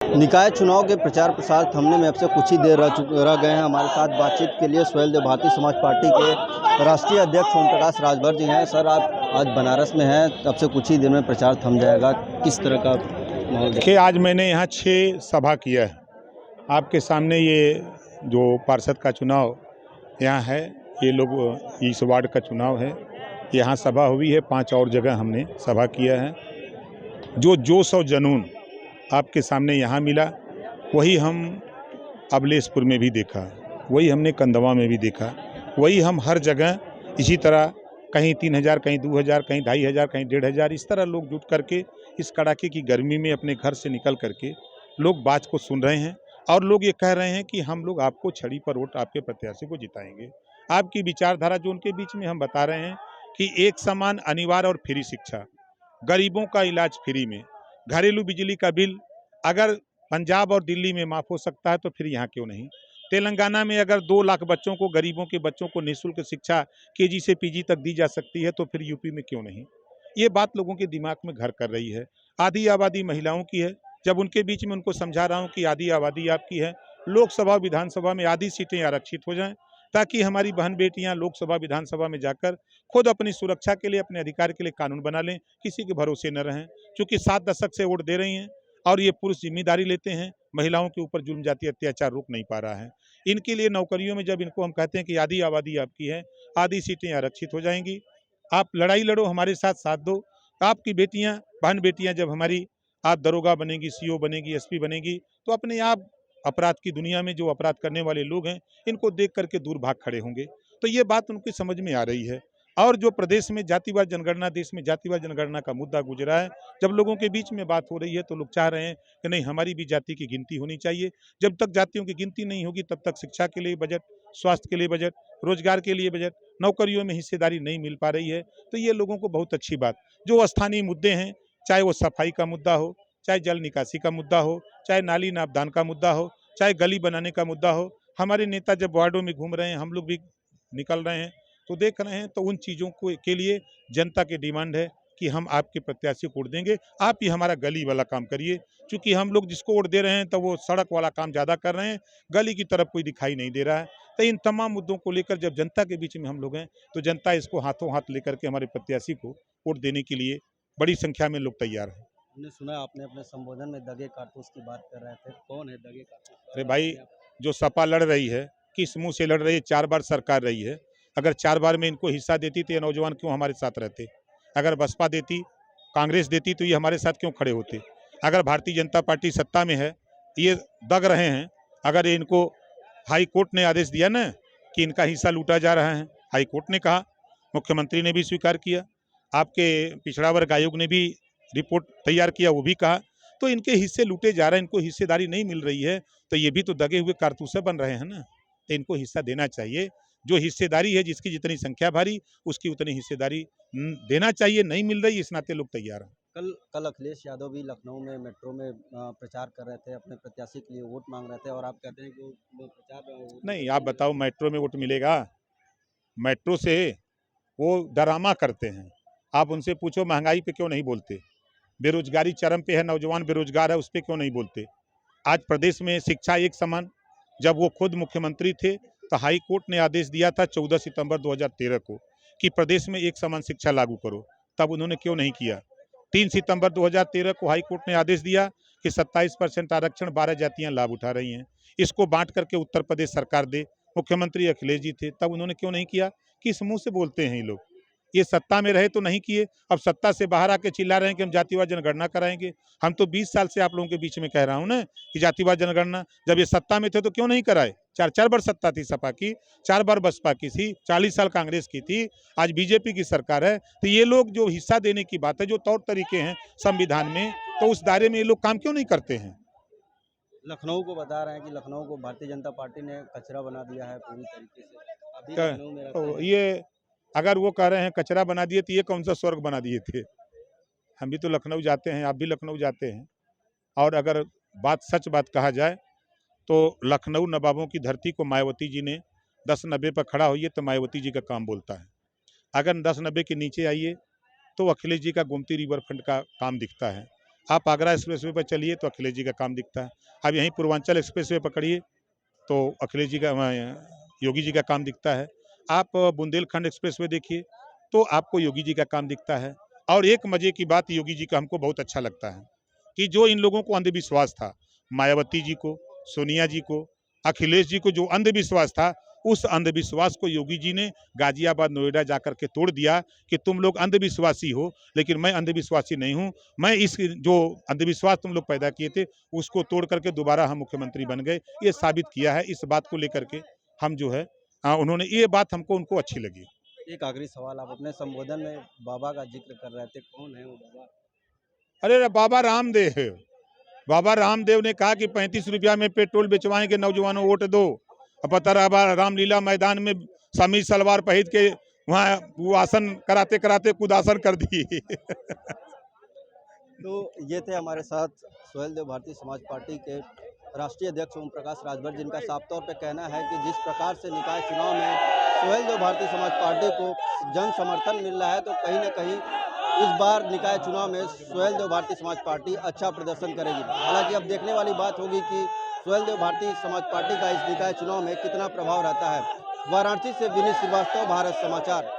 निकाय चुनाव के प्रचार प्रसार थमने में अब से कुछ ही देर रह गए हैं। हमारे साथ बातचीत के लिए सुहेल देव भारतीय समाज पार्टी के राष्ट्रीय अध्यक्ष ओम प्रकाश राजभर जी हैं। सर, आप आज बनारस में हैं, अब से कुछ ही देर में प्रचार थम जाएगा, किस तरह का माहौल? देखिए, आज मैंने यहाँ 6 सभा किया है। आपके सामने ये जो पार्षद का चुनाव यहाँ है, ये लोग इस वार्ड का चुनाव है, यहाँ सभा हुई है। 5 और जगह हमने सभा किया है। जो जोश और जुनून आपके सामने यहाँ मिला, वही हम अबलेशपुर में भी देखा, वही हमने कंदवा में भी देखा, वही हम हर जगह इसी तरह कहीं 3000, कहीं 2000, कहीं 2500, कहीं 1500, इस तरह लोग जुट करके इस कड़ाके की गर्मी में अपने घर से निकल करके लोग बात को सुन रहे हैं। और लोग ये कह रहे हैं कि हम लोग आपको छड़ी पर वोट आपके प्रत्याशी को जिताएंगे। आपकी विचारधारा जो उनके बीच में हम बता रहे हैं कि एक समान, अनिवार्य और फ्री शिक्षा, गरीबों का इलाज फ्री में, घरेलू बिजली का बिल अगर पंजाब और दिल्ली में माफ़ हो सकता है तो फिर यहाँ क्यों नहीं? तेलंगाना में अगर 2 लाख बच्चों को, गरीबों के बच्चों को निःशुल्क शिक्षा केजी से पीजी तक दी जा सकती है तो फिर यूपी में क्यों नहीं? ये बात लोगों के दिमाग में घर कर रही है। आधी आबादी महिलाओं की है। जब उनके बीच में उनको समझा रहा हूँ कि आधी आबादी आपकी है, लोकसभा विधानसभा में आधी सीटें आरक्षित हो जाएं, ताकि हमारी बहन बेटियां लोकसभा विधानसभा में जाकर खुद अपनी सुरक्षा के लिए, अपने अधिकार के लिए कानून बना लें, किसी के भरोसे न रहें। क्योंकि 7 दशक से वोट दे रही हैं और ये पुरुष जिम्मेदारी लेते हैं, महिलाओं के ऊपर जुल्म, जाति, अत्याचार रुक नहीं पा रहा है। इनके लिए नौकरियों में जब इनको हम कहते हैं कि आधी आबादी आपकी है, आधी सीटें आरक्षित हो जाएंगी, आप लड़ाई लड़ो, हमारे साथ साथ दो। आपकी बेटियां, बहन बेटियां जब हमारी, आप दरोगा बनेगी, सीओ बनेगी, एसपी बनेगी, तो अपने आप अपराध की दुनिया में जो अपराध करने वाले लोग हैं, इनको देख करके दूर भाग खड़े होंगे। तो ये बात उनकी समझ में आ रही है। और जो प्रदेश में जातिवाद जनगणना, देश में जातिवाद जनगणना का मुद्दा गुजरा है, जब लोगों के बीच में बात हो रही है तो लोग चाह रहे हैं कि नहीं, हमारी भी जाति की गिनती होनी चाहिए। जब तक जातियों की गिनती नहीं होगी तब तक शिक्षा के लिए बजट, स्वास्थ्य के लिए बजट, रोजगार के लिए बजट, नौकरियों में हिस्सेदारी नहीं मिल पा रही है। तो ये लोगों को बहुत अच्छी बात, जो स्थानीय मुद्दे हैं, चाहे वो सफाई का मुद्दा हो, चाहे जल निकासी का मुद्दा हो, चाहे नाली नापदान का मुद्दा हो, चाहे गली बनाने का मुद्दा हो, हमारे नेता जब वार्डों में घूम रहे हैं, हम लोग भी निकल रहे हैं तो देख रहे हैं, तो उन चीज़ों को के लिए जनता की डिमांड है कि हम आपके प्रत्याशी को वोट देंगे, आप ही हमारा गली वाला काम करिए। क्योंकि हम लोग जिसको वोट दे रहे हैं तो वो सड़क वाला काम ज़्यादा कर रहे हैं, गली की तरफ कोई दिखाई नहीं दे रहा है। तो इन तमाम मुद्दों को लेकर जब जनता के बीच में हम लोग हैं, तो जनता इसको हाथों हाथ लेकर के हमारे प्रत्याशी को वोट देने के लिए बड़ी संख्या में लोग तैयार हैं। हमने सुना आपने अपने संबोधन में दगे कारतूस की बात कर रहे थे, कौन है दगे कारतूस? अरे भाई, जो सपा लड़ रही है, किस मुंह से लड़ रही है? 4 बार सरकार रही है। अगर 4 बार में इनको हिस्सा देती तो ये नौजवान क्यों हमारे साथ रहते? अगर बसपा देती, कांग्रेस देती, तो ये हमारे साथ क्यों खड़े होते? अगर भारतीय जनता पार्टी सत्ता में है, ये दग रहे हैं, अगर इनको हाई कोर्ट ने आदेश दिया ना कि इनका हिस्सा लूटा जा रहा है, हाई कोर्ट ने कहा, मुख्यमंत्री ने भी स्वीकार किया, आपके पिछड़ा वर्ग आयोग ने भी रिपोर्ट तैयार किया, वो भी कहा, तो इनके हिस्से लूटे जा रहे हैं, इनको हिस्सेदारी नहीं मिल रही है, तो ये भी तो दगे हुए कारतूसे बन रहे हैं ना। तो इनको हिस्सा देना चाहिए। जो हिस्सेदारी है, जिसकी जितनी संख्या भारी, उसकी उतनी हिस्सेदारी देना चाहिए। नहीं मिल रही, इस नाते लोग तैयार हैं। कल अखिलेश यादव भी लखनऊ में मेट्रो में प्रचार कर रहे थे, अपने प्रत्याशी के लिए वोट मांग रहे थे, और आप कहते हैं कि वो प्रचार नहीं, आप बताओ, मेट्रो में वोट मिलेगा? मेट्रो से वो डरामा करते हैं। आप उनसे पूछो महंगाई पे क्यों नहीं बोलते, बेरोजगारी चरम पे है, नौजवान बेरोजगार है, उस पर क्यों नहीं बोलते। आज प्रदेश में शिक्षा एक समान, जब वो खुद मुख्यमंत्री थे तो हाई कोर्ट ने आदेश दिया था 14 सितंबर 2013 को कि प्रदेश में एक समान शिक्षा लागू करो, तब उन्होंने क्यों नहीं किया। 3 सितंबर 2013 को हाई कोर्ट ने आदेश दिया कि 27% आरक्षण 12 जातियां लाभ उठा रही हैं, इसको बांट करके उत्तर प्रदेश सरकार दे, मुख्यमंत्री अखिलेश जी थे, तब उन्होंने क्यों नहीं किया। किस मुंह से बोलते हैं ये लोग? ये सत्ता में रहे तो नहीं किए, अब सत्ता से बाहर आके चिल्ला रहे हैं कि हम जातिवाद जनगणना कराएंगे। हम तो 20 साल से आप लोगों के बीच में कह रहा हूं ना कि जातिवाद जनगणना, जब ये सत्ता में थे तो क्यों नहीं कराए? 4 बार सत्ता थी सपा की, 4 बार बसपा की थी, 40 साल कांग्रेस की थी, आज बीजेपी की सरकार है। तो ये लोग जो हिस्सा देने की बात है, जो तौर तरीके हैं संविधान में, तो उस दायरे में ये लोग काम क्यों नहीं करते हैं? लखनऊ को बता रहे हैं कि लखनऊ को भारतीय जनता पार्टी ने कचरा बना दिया है पूरी तरीके से। अभी लखनऊ में रहते तो हैं। ये अगर वो कह रहे हैं कचरा बना दिए, तो ये कौन सा स्वर्ग बना दिए थे? हम भी तो लखनऊ जाते हैं, आप भी लखनऊ जाते हैं। और अगर सच बात कहा जाए तो लखनऊ नवाबों की धरती को मायावती जी ने 10-90 पर खड़ा होइए तो मायावती जी का काम बोलता है। अगर 10-90 के नीचे आइए तो अखिलेश जी का गोमती रिवर फ्रंट का काम दिखता है। आप आगरा एक्सप्रेसवे पर चलिए तो अखिलेश जी का काम दिखता है। अब यहीं पूर्वांचल एक्सप्रेसवे पकड़िए तो अखिलेश जी का योगी जी का काम दिखता है। आप बुंदेलखंड एक्सप्रेसवे देखिए तो आपको योगी जी का काम दिखता है। और एक मजे की बात योगी जी का हमको बहुत अच्छा लगता है कि जो इन लोगों को अंधविश्वास था, मायावती जी को, सोनिया जी को, अखिलेश जी को जो अंधविश्वास था, उस अंधविश्वास को योगी जी ने गाजियाबाद नोएडा जाकर के तोड़ दिया कि तुम लोग अंधविश्वासी हो, लेकिन मैं अंधविश्वासी नहीं हूं। मैं इस जो अंधविश्वास तुम लोग पैदा किए थे उसको तोड़ करके दोबारा हम मुख्यमंत्री बन गए। ये साबित किया है। इस बात को लेकर के हम जो है उन्होंने ये बात हमको उनको अच्छी लगी। एक आखिरी सवाल, आप अपने संबोधन में बाबा का जिक्र कर रहे थे, कौन है वो बाबा? अरे बाबा रामदेव है। बाबा रामदेव ने कहा कि 35 रुपया में पेट्रोल बेचवाएंगे, नौजवानों वोट दो। अब पता रहा रामलीला मैदान में समीज सलवार पहन के वहाँ वो आसन कराते कराते कुदासन कर दिए। तो ये थे हमारे साथ सोहेल देव भारतीय समाज पार्टी के राष्ट्रीय अध्यक्ष ओम प्रकाश राजभर, जिनका साफ तौर पे कहना है कि जिस प्रकार से निकाय चुनाव में सोहेल देव भारतीय समाज पार्टी को जन समर्थन मिल रहा है, तो कहीं ना कहीं इस बार निकाय चुनाव में सोहेल देव भारतीय समाज पार्टी अच्छा प्रदर्शन करेगी। हालांकि अब देखने वाली बात होगी कि सोहेल देव भारतीय समाज पार्टी का इस निकाय चुनाव में कितना प्रभाव रहता है। वाराणसी से विनीत श्रीवास्तव, भारत समाचार।